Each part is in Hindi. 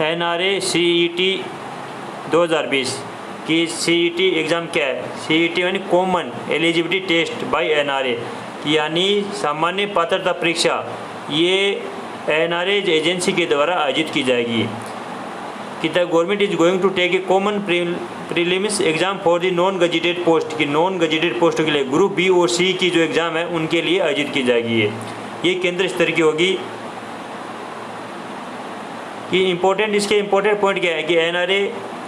NRA CET 2020 कि CET एग्ज़ाम क्या है? CET यानी common eligibility test by NRA, यानी सामान्य पात्रता परीक्षा, ये NRA एजेंसी के द्वारा आयोजित की जाएगी। कि the government is going to take a common prelims exam for the non gazetted post, की नॉन गजेटेड पोस्टों के लिए ग्रुप बी और सी की जो एग्ज़ाम है उनके लिए आयोजित की जाएगी। ये केंद्र स्तर की होगी। कि इम्पोर्टेंट, इसके इम्पोर्टेंट पॉइंट क्या है कि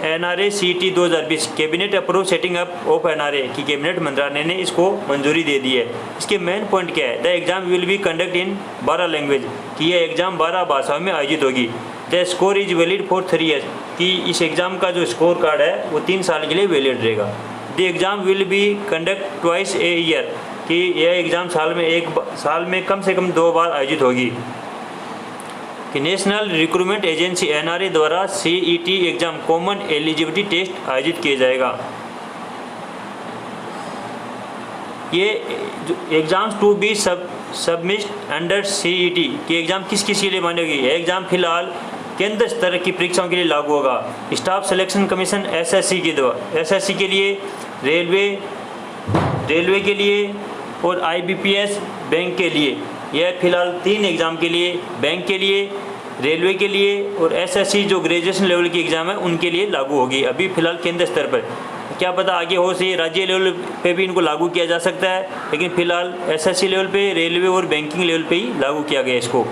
NRA CET 2020 cabinet approve setting up of NRA की कैबिनेट मंत्रालय ने इसको मंजूरी दे दी है। इसके मेन पॉइंट क्या है? The exam will be conduct in 12 language, कि यह एग्ज़ाम 12 भाषाओं में आयोजित होगी। The score is valid for 3 years, कि इस एग्ज़ाम का जो स्कोर कार्ड है वो 3 साल के लिए वैलिड रहेगा। The exam will be conduct twice a year, कि यह एग्ज़ाम साल में कम से कम 2 बार आयोजित होगी। कि नेशनल रिक्रूटमेंट एजेंसी NRA द्वारा CET exam common eligibility test आयोजित किया जाएगा। ये exams to be submit under CET कि एग्ज़ाम किस के लिए मानी होगी? यह एग्ज़ाम फिलहाल केंद्र स्तर की परीक्षाओं के लिए लागू होगा। स्टाफ सिलेक्शन कमीशन SSC के द्वारा, SSC के लिए, रेलवे के लिए और IBPS बैंक के लिए, यह फिलहाल 3 एग्ज़ाम के लिए, बैंक के लिए, रेलवे के लिए और SSC जो ग्रेजुएशन लेवल की एग्ज़ाम है उनके लिए लागू होगी। अभी फ़िलहाल केंद्र स्तर पर, क्या पता आगे हो से राज्य लेवल पे भी इनको लागू किया जा सकता है, लेकिन फ़िलहाल SSC लेवल पे, रेलवे और बैंकिंग लेवल पे ही लागू किया गया इसको।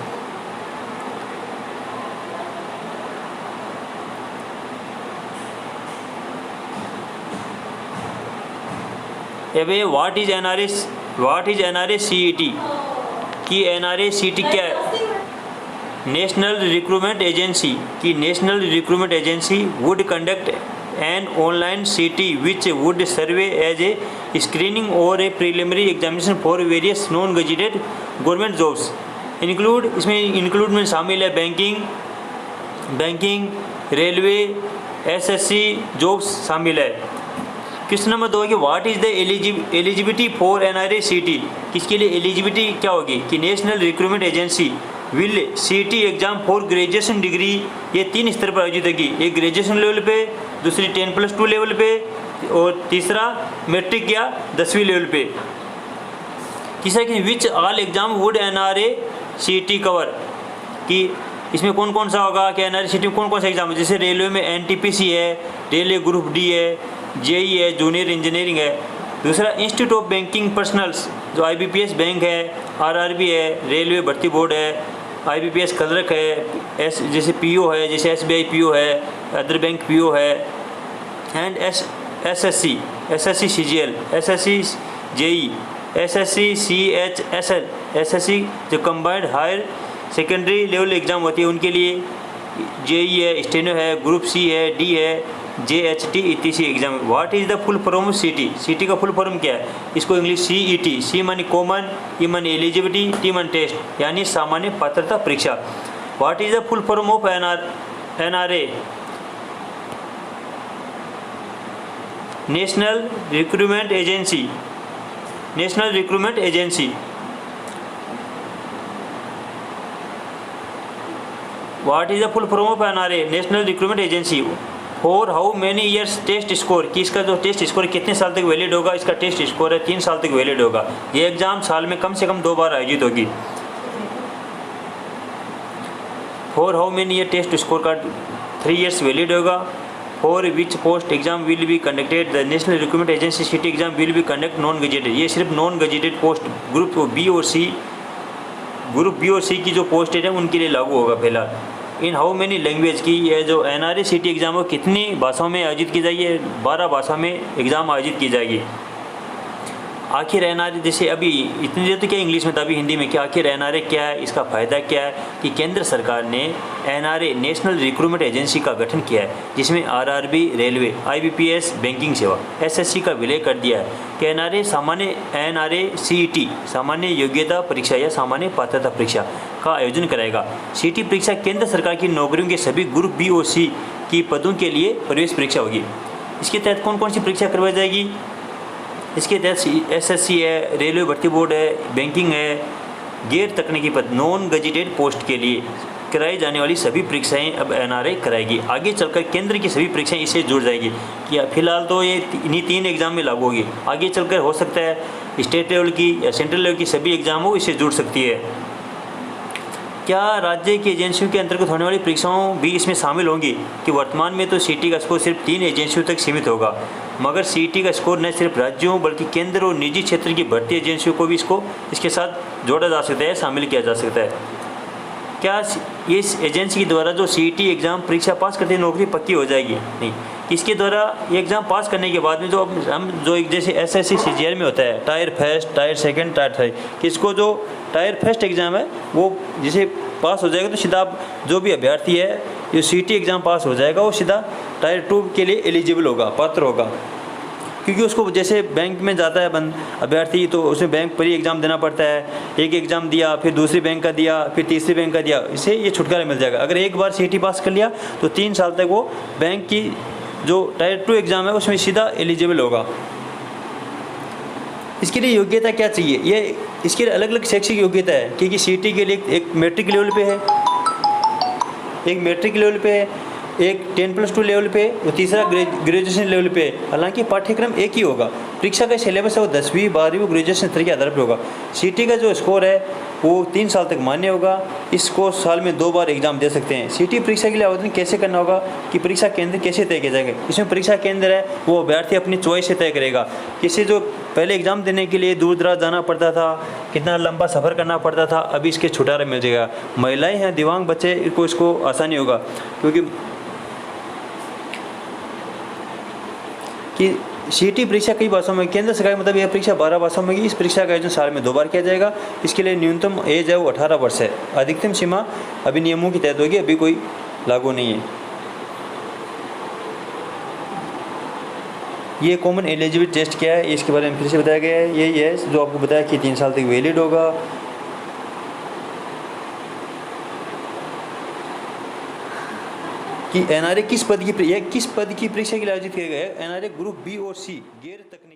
अबे व्हाट इज NRA CET कि NRA CET क्या है? नेशनल रिक्रूटमेंट एजेंसी, की national recruitment agency would conduct an online CET which would serve as a screening और a preliminary examination for various non gazetted government jobs. Include में शामिल है बैंकिंग, रेलवे, SSC जॉब्स शामिल है। क्वेश्चन नंबर 2 है कि what is the eligibility for NRA CET, किसके लिए एलिजिबिलिटी क्या होगी? कि national recruitment agency will CET exam for graduation degree, ये 3 स्तर पर आयोजित होगी। एक ग्रेजुएशन लेवल पे, दूसरी 10+2 लेवल पे और तीसरा मैट्रिक या 10वीं लेवल पे। तीसरा कि which all exam would NRA CET cover, कि इसमें कौन कौन सा होगा? कि NRA CET में कौन कौन सा एग्जाम है? जैसे रेलवे में NTPC है, रेलवे ग्रुप D है, JEE है, जूनियर इंजीनियरिंग है। दूसरा इंस्टीट्यूट ऑफ बैंकिंग पर्सनल्स जो IBPS बैंक है, RRB है, रेलवे भर्ती बोर्ड है, IBPS कलरक है, जैसे PO है, जैसे SBI PO है, अदर बैंक PO है, and SSC CGL, SSC JEE, SSC CHSL, SSC जो combined higher secondary level exam होती है उनके लिए, JEE है, स्टेनो है, ग्रुप C है, D है, JHT ETC exam. What is the full form of CET का फुल फॉर्म क्या है? इसको इंग्लिश CET, C मानी कॉमन, E मानी एलिजिबिलिटी, T मानी टेस्ट, यानी सामान्य पात्रता परीक्षा। What is the full form of NRA, national recruitment agency, national recruitment agency. What is the full form of NRA, national recruitment agency. For how many years test score, कि इसका जो टेस्ट स्कोर कितने साल तक वैलिड होगा? इसका टेस्ट स्कोर है 3 साल तक वैलिड होगा। ये एग्ज़ाम साल में कम से कम 2 बार आयोजित होगी। For how many year test score का 3 ईयर्स वैलिड होगा। For which post exam will be conducted, the national recruitment agency CET exam will be conduct non gazetted, ये सिर्फ non gazetted post group B और C की जो पोस्ट है उनके लिए लागू होगा फिलहाल। इन हाउ मेनी लैंग्वेज, की यह जो NRA CET एग्ज़ाम है कितनी भाषाओं में आयोजित की जाएगी? 12 भाषा में एग्ज़ाम आयोजित की जाएगी। आखिर NRA, जैसे अभी इतनी देर तो क्या इंग्लिश में था, अभी हिंदी में क्या, आखिर NRA क्या है, इसका फ़ायदा क्या है? कि केंद्र सरकार ने NRA नेशनल रिक्रूटमेंट एजेंसी का गठन किया है, जिसमें RRB रेलवे, IBPS बैंकिंग सेवा, SSC का विलय कर दिया है। कि NRA CET सामान्य योग्यता परीक्षा या सामान्य पात्रता परीक्षा का आयोजन कराएगा। CET परीक्षा केंद्र सरकार की नौकरियों के सभी ग्रुप B और C की पदों के लिए प्रवेश परीक्षा होगी। इसके तहत कौन कौन सी परीक्षा करवाई जाएगी? इसके तहत SSC है, रेलवे भर्ती बोर्ड है, बैंकिंग है, गैर तकनीकी पद नॉन गजेटेड पोस्ट के लिए कराई जाने वाली सभी परीक्षाएं अब एनआरआई कराएगी। आगे चलकर केंद्र की सभी परीक्षाएं इससे जुड़ जाएगी। कि फिलहाल तो ये इन्हीं 3 एग्ज़ाम में लागू होगी, आगे चलकर हो सकता है स्टेट लेवल की या सेंट्रल लेवल की सभी एग्ज़ाम हो इससे जुड़ सकती है। क्या राज्य की एजेंसियों के अंतर्गत होने वाली परीक्षाओं भी इसमें शामिल होंगी? कि वर्तमान में तो सीईटी का स्कोर सिर्फ 3 एजेंसियों तक सीमित होगा, मगर सीईटी का स्कोर न सिर्फ राज्यों बल्कि केंद्र और निजी क्षेत्र की भर्ती एजेंसियों को भी इसके साथ जोड़ा जा सकता है, शामिल किया जा सकता है। क्या इस एजेंसी के द्वारा जो सीईटी एग्ज़ाम परीक्षा पास करते हैं नौकरी पक्की हो जाएगी? नहीं, इसके द्वारा ये एग्ज़ाम पास करने के बाद में जो हम जो एक जैसे एसएससी सीजीएल में होता है tyre first, tyre second, tyre third, किसको जो टायर फर्स्ट एग्ज़ाम है वो जिसे पास हो जाएगा तो सीधा जो भी अभ्यर्थी है जो सीईटी एग्ज़ाम पास हो जाएगा वो सीधा टायर 2 के लिए एलिजिबल होगा, पात्र होगा। क्योंकि उसको जैसे बैंक में जाता है अभ्यर्थी तो उसमें बैंक पर ही एग्ज़ाम देना पड़ता है, एक एग्ज़ाम दिया फिर दूसरी बैंक का दिया फिर तीसरी बैंक का दिया, इससे ये छुटकारा मिल जाएगा। अगर एक बार सीईटी पास कर लिया तो 3 साल तक वो बैंक की जो टायर 2 एग्ज़ाम है उसमें सीधा एलिजिबल होगा। इसके लिए योग्यता क्या चाहिए? ये इसके लिए अलग अलग शैक्षिक योग्यता है, क्योंकि सीईटी के लिए एक मैट्रिक लेवल पे है, एक मैट्रिक लेवल पे है, एक 10+2 लेवल पे और तीसरा ग्रेजुएशन लेवल पे। हालांकि पाठ्यक्रम एक ही होगा, परीक्षा का सिलेबस है वो 10वीं 12वीं ग्रेजुएशन स्तर के आधार पर होगा। सीईटी का जो स्कोर है वो 3 साल तक मान्य होगा। इसको साल में 2 बार एग्जाम दे सकते हैं। सीईटी परीक्षा के लिए आवेदन कैसे करना होगा कि परीक्षा केंद्र कैसे तय किया जाएगा? इसमें परीक्षा केंद्र है वो अभ्यर्थी अपनी चॉइस से तय करेगा। किसी जो पहले एग्ज़ाम देने के लिए दूर दराज जाना पड़ता था, कितना लंबा सफ़र करना पड़ता था, अभी इसके छुटकारा मिल जाएगा। महिलाएँ हैं, दिव्यांग बच्चे को इसको आसानी होगा, क्योंकि कि सीईटी परीक्षा कई भाषाओं में, केंद्र सरकार मतलब यह परीक्षा 12 भाषाओं में होगी। इस परीक्षा का आयोजन साल में 2 बार किया जाएगा। इसके लिए न्यूनतम एज है वो 18 वर्ष है। अधिकतम सीमा अभी नियमों की तहत होगी, अभी कोई लागू नहीं है। ये कॉमन एलिजिबिलिटी टेस्ट क्या है इसके बारे में फिर से बताया गया है। यही है जो आपको बताया कि 3 साल तक वैलिड होगा। कि एनआरए किस पद की परीक्षा के लिए आयोजित किया गया है? एनआरए ग्रुप बी और सी गैर तकनीकी